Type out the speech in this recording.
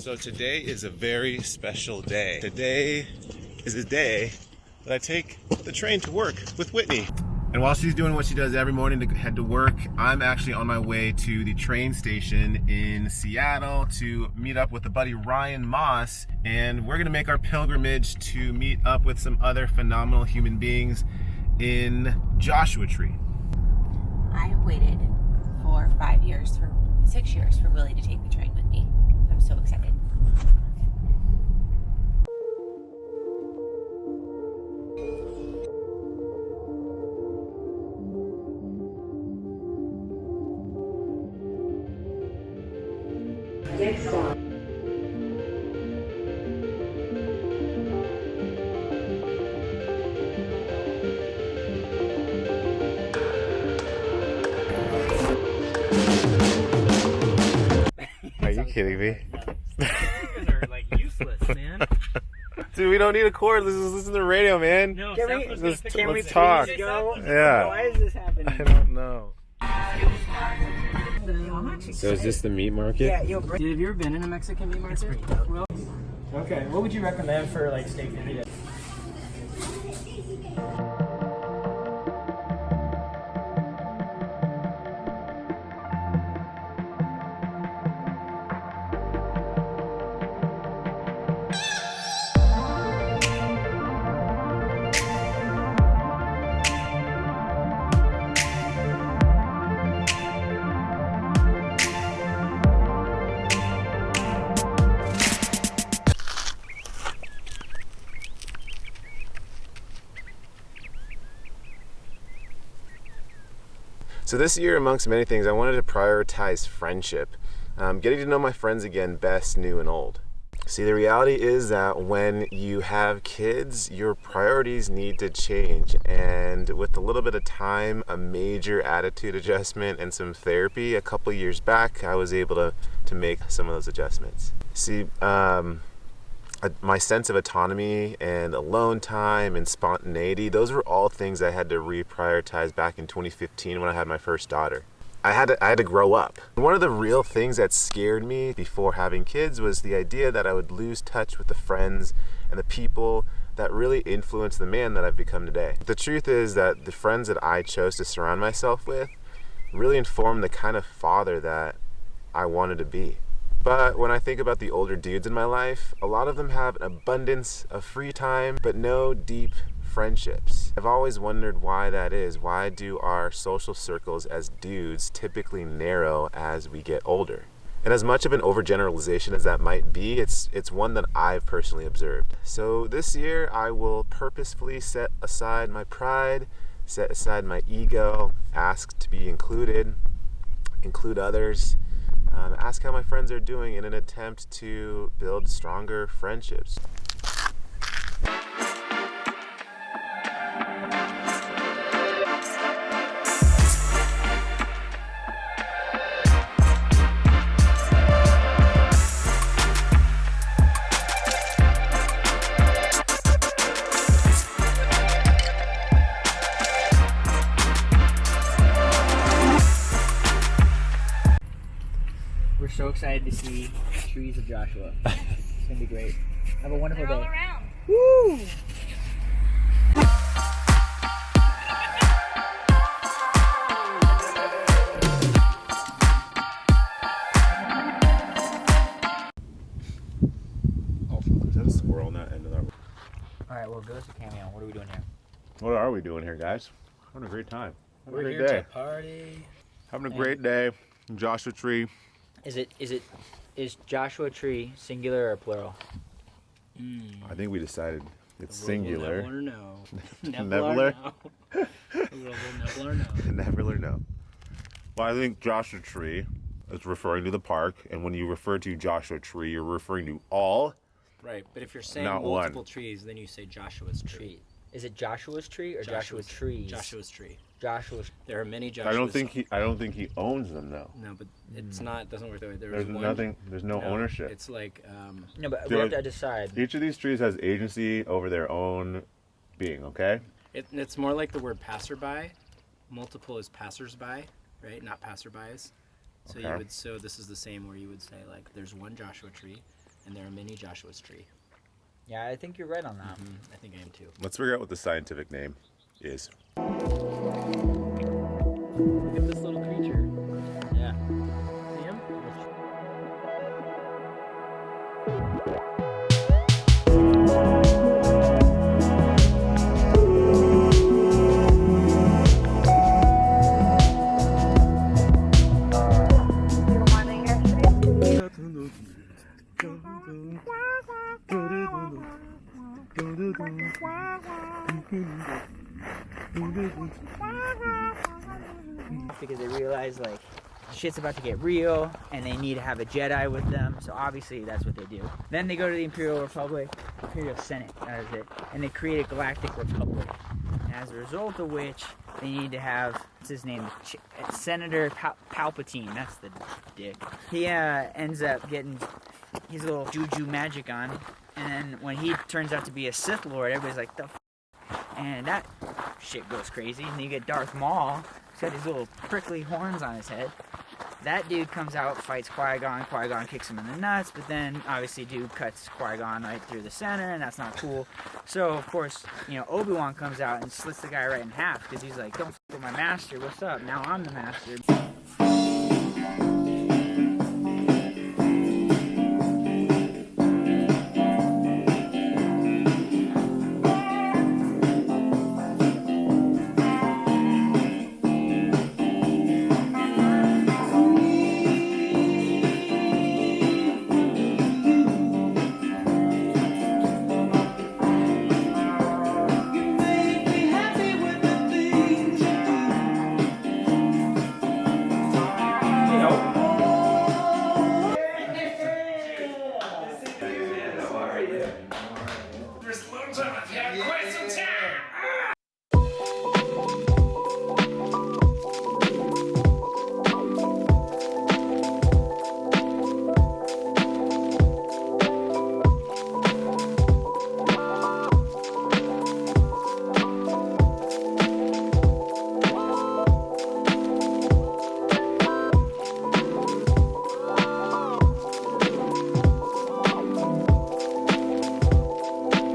So today is a very special day. Today is a day that I take the train to work with Whitney. And while she's doing what she does every morning to head to work, I'm actually on my way to the train station in Seattle to meet up with a buddy, Ryan Moss, and we're gonna make our pilgrimage to meet up with some other phenomenal human beings in Joshua Tree. I have waited for 6 years for Willie to take the train with me. I'm so excited. Next stop. Are you kidding me? You guys are like useless, man. Dude, we don't need a cord. Let's just listen to the radio, man. No, Let's talk. Go? Yeah. Why is this happening? I don't know. I'm actually So is this the meat market? Yeah, yo, have you ever been in a Mexican meat market? Well, okay, what would you recommend for like steak fajita? So this year, amongst many things, I wanted to prioritize friendship. Getting to know my friends again, best, new, and old. See, the reality is that when you have kids, your priorities need to change. And with a little bit of time, a major attitude adjustment, and some therapy, a couple years back, I was able to make some of those adjustments. See, my sense of autonomy and alone time and spontaneity, those were all things I had to reprioritize back in 2015 when I had my first daughter. I had to grow up. One of the real things that scared me before having kids was the idea that I would lose touch with the friends and the people that really influenced the man that I've become today. The truth is that the friends that I chose to surround myself with really informed the kind of father that I wanted to be. But when I think about the older dudes in my life, a lot of them have an abundance of free time, but no deep friendships. I've always wondered why that is. Why do our social circles as dudes typically narrow as we get older? And as much of an overgeneralization as that might be, it's one that I've personally observed. So this year, I will purposefully set aside my pride, set aside my ego, ask to be included, include others, ask how my friends are doing in an attempt to build stronger friendships. We're so excited to see trees of Joshua. It's gonna be great. Have a wonderful day. All around. Woo! Is that a squirrel on that end of that? All right, well, give us a cameo. What are we doing here? What are we doing here, guys? Having a great time. Having a We're great here day. to party. Having a great day in Joshua Tree. Is Joshua Tree singular or plural? I think we decided it's singular. Never know. Never know. Never know. Never know. Well, I think Joshua Tree is referring to the park, and when you refer to Joshua Tree, you're referring to all. Right, but if you're saying Not multiple one. trees, then you say Joshua's tree. Is it Joshua's tree or Joshua trees? Joshua's tree. Joshua's. There are many Joshuas. I don't think he owns them though. No, but it's not. It doesn't work that way. There's nothing. There's no ownership. It's like. No, but we have to decide. Each of these trees has agency over their own being. Okay. It's more like the word passerby. Multiple is passersby, right? Not passerbys. So Okay. you would. So this is the same where you would say like there's one Joshua tree, and they're a mini Joshua's tree. Yeah, I think you're right on that. I think I am too. Let's figure out what the scientific name is. Look at this little creature. Yeah. See him? Because they realize like shit's about to get real and they need to have a Jedi with them, so obviously that's what they do. Then they go to the Imperial Republic, Imperial Senate, that is it, and they create a galactic republic. And as a result of which, they need to have, what's his name, Senator Palpatine, that's the dick. He ends up getting his little juju magic on, and then when he turns out to be a Sith Lord, everybody's like, the f***? And that shit goes crazy, and you get Darth Maul. He's got these little prickly horns on his head. That dude comes out, fights Qui-Gon. Qui-Gon kicks him in the nuts, but then obviously dude cuts Qui-Gon right through the center, and that's not cool. So of course, Obi-Wan comes out and slits the guy right in half because he's like, "Don't f with my master. What's up? Now I'm the master." First long time I've had quite some time.